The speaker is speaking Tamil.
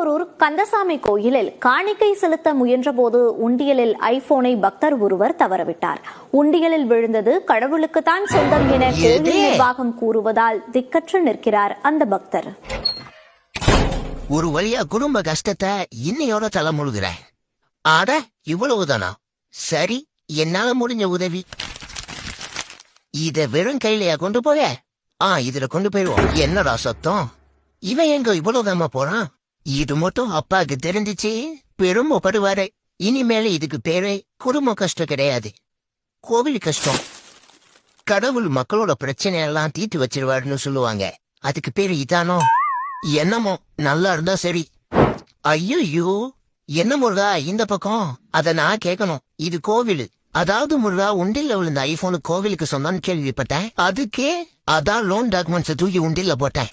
திருப்போரூர் கந்தசாமி கோயிலில் காணிக்கை செலுத்த முயன்றபோது உண்டியலில் ஐபோனை பக்தர் ஒருவர் தவறவிட்டார். உண்டியலில் விழுந்தது கடவுளுக்குத்தான் சொந்தம் என கோயில் நிர்வாகம் கூறுவதால் திக்கற்று நிற்கிறார் அந்த பக்தர். ஒரு வழியா குடும்ப கஷ்டத்தை இன்னையோட தலை முழுகிற. ஆட இவ்வளவுதானா? சரி, என்னால முடிஞ்ச உதவி. இத வெறும் கையிலையா கொண்டு போய? இதுல கொண்டு போயிடுவோம். என்னடா சத்தம்? இவன் எங்க இவ்வளவுதாமா போறான்? இது மட்டும் அப்பாவுக்கு தெரிஞ்சிச்சு பெருமைப்படுவாரு. இனிமேல இதுக்கு பேரே குடும்ப கஷ்டம் கிடையாது, கோவில் கஷ்டம். கடவுள் மக்களோட பிரச்சனை எல்லாம் தீர்த்து வச்சிருவாருன்னு சொல்லுவாங்க. அதுக்கு பேரு இதானோ? என்னமோ, நல்லா இருந்தா சரி. ஐயோ, என்ன முருகா இந்த பக்கம்? அத நான் கேட்கணும். இது கோவில். அதாவது முருகா, உண்டில விழுந்த ஐபோனு கோவிலுக்கு சொன்னான்னு கேள்விப்பட்டேன். அதுக்கே அதான் லோன் டாக்குமெண்ட்ஸ் தூக்கி உண்டில போட்டேன்.